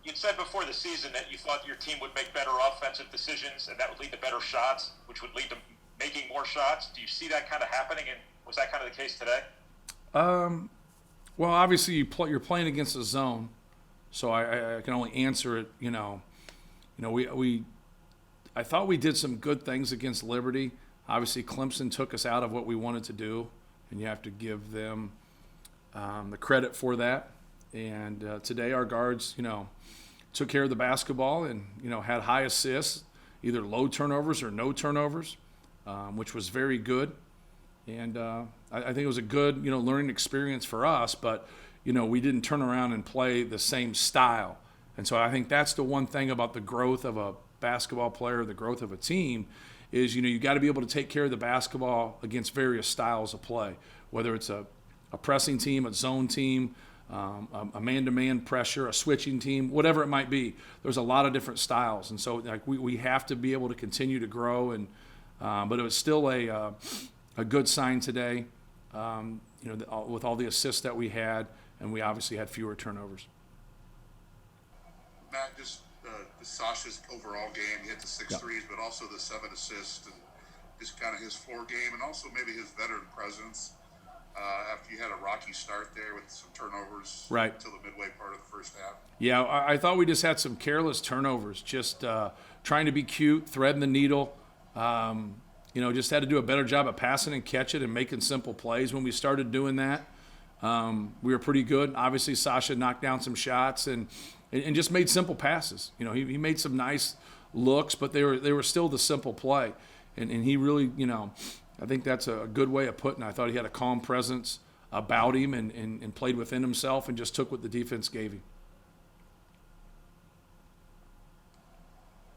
You'd said before the season that you thought your team would make better offensive decisions, and that would lead to better shots, which would lead to making more shots. Do you see that kind of happening, and was that kind of the case today? Well, obviously you're playing against a zone, so I can only answer it. I thought we did some good things against Liberty. Obviously, Clemson took us out of what we wanted to do, and you have to give them the credit for that. And today our guards, took care of the basketball and, had high assists, either low turnovers or no turnovers, which was very good. And I think it was a good, learning experience for us. But, we didn't turn around and play the same style. And so I think that's the one thing about the growth of a basketball player, the growth of a team, is, you got to be able to take care of the basketball against various styles of play, whether it's a pressing team, a zone team, a man-to-man pressure, a switching team, whatever it might be. There's a lot of different styles. And so we have to be able to continue to grow. And but it was still a good sign today, with all the assists that we had, and we obviously had fewer turnovers. Matt, just Sasha's overall game, he hit the six threes, but also the 7 assists, and just kind of his floor game, and also maybe his veteran presence. After you had a rocky start there with some turnovers until the midway part of the first half. Yeah, I thought we just had some careless turnovers, just trying to be cute, threading the needle. Just had to do a better job of passing and catching and making simple plays. When we started doing that, we were pretty good. Obviously, Sasha knocked down some shots and just made simple passes. He made some nice looks, but they were still the simple play. And he really, I think that's a good way of putting it. I thought he had a calm presence about him and played within himself and just took what the defense gave him.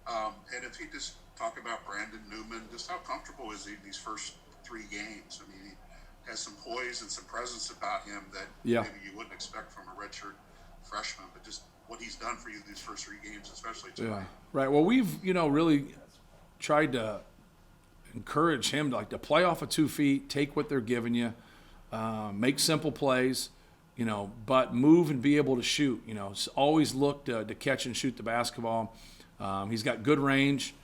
And if he just talk about Brandon Newman, just how comfortable is he in these first 3 games? I mean, he has some poise and some presence about him that maybe you wouldn't expect from a redshirt freshman, but just what he's done for you these first 3 games, especially tonight. Yeah. Right. Well, we've, really tried to encourage him to play off of 2 feet, take what they're giving you, make simple plays, but move and be able to shoot. Always look to catch and shoot the basketball. He's got good range.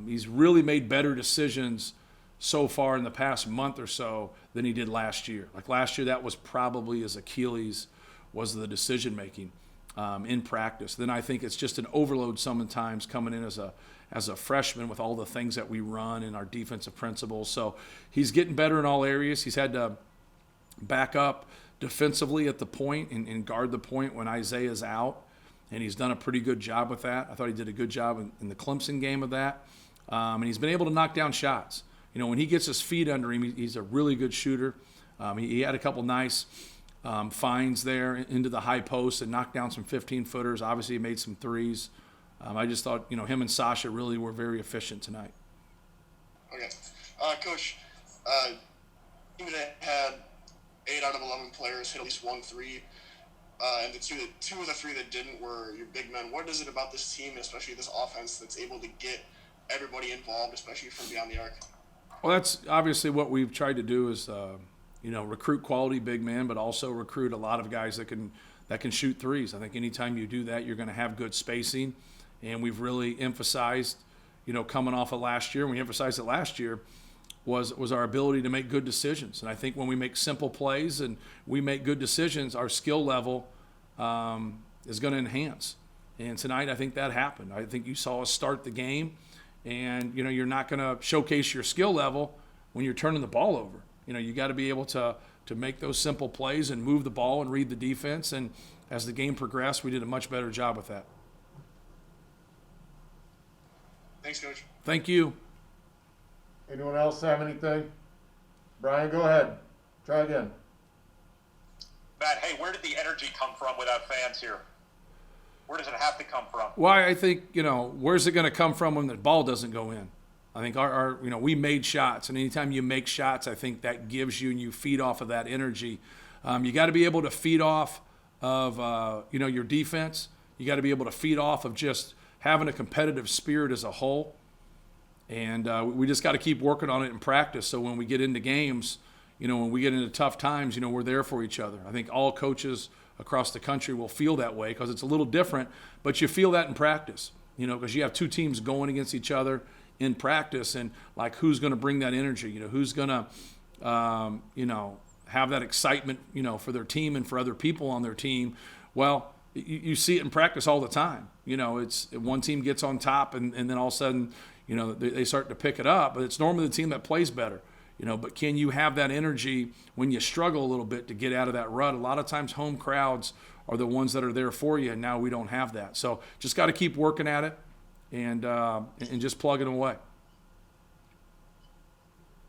He's really made better decisions so far in the past month or so than he did last year. Like last year, that was probably his Achilles, was the decision making in practice. Then I think it's just an overload sometimes coming in as a freshman with all the things that we run and our defensive principles. So he's getting better in all areas. He's had to back up defensively at the point and guard the point when Isaiah's out, and he's done a pretty good job with that. I thought he did a good job in the Clemson game of that. And he's been able to knock down shots. When he gets his feet under him, he's a really good shooter. He had a couple nice finds there into the high post and knocked down some 15-footers. Obviously, he made some threes. I just thought, him and Sasha really were very efficient tonight. Okay. Coach, team that had 8 out of 11 players hit at least 1 3, and the two of the 3 that didn't were your big men. What is it about this team, especially this offense, that's able to get everybody involved, especially from beyond the arc? Well, that's obviously what we've tried to do is, recruit quality big men, but also recruit a lot of guys that can shoot threes. I think anytime you do that, you're going to have good spacing. And we've really emphasized, coming off of last year, we emphasized it last year, was our ability to make good decisions. And I think when we make simple plays and we make good decisions, our skill level is going to enhance. And tonight, I think that happened. I think you saw us start the game, and, you're not going to showcase your skill level when you're turning the ball over. You got to be able to make those simple plays and move the ball and read the defense. And as the game progressed, we did a much better job with that. Thanks, Coach. Thank you. Anyone else have anything? Brian, go ahead. Try again. Matt, hey, where did the energy come from without fans here? Where does it have to come from? Well, I think, where's it going to come from when the ball doesn't go in? I think our we made shots, and anytime you make shots, I think that gives you, and you feed off of that energy. You got to be able to feed off of, your defense. You got to be able to feed off of just having a competitive spirit as a whole. And we just got to keep working on it in practice. So when we get into games, when we get into tough times, we're there for each other. I think all coaches across the country will feel that way because it's a little different, but you feel that in practice, you know, because you have two teams going against each other in practice, and like who's going to bring that energy, you know, who's going to, you know, have that excitement, you know, for their team and for other people on their team. Well, you see it in practice all the time. You know, it's one team gets on top and then all of a sudden, you know, they start to pick it up, but it's normally the team that plays better. You know, but can you have that energy when you struggle a little bit to get out of that rut? A lot of times home crowds are the ones that are there for you, and now we don't have that. So just got to keep working at it and just plugging away.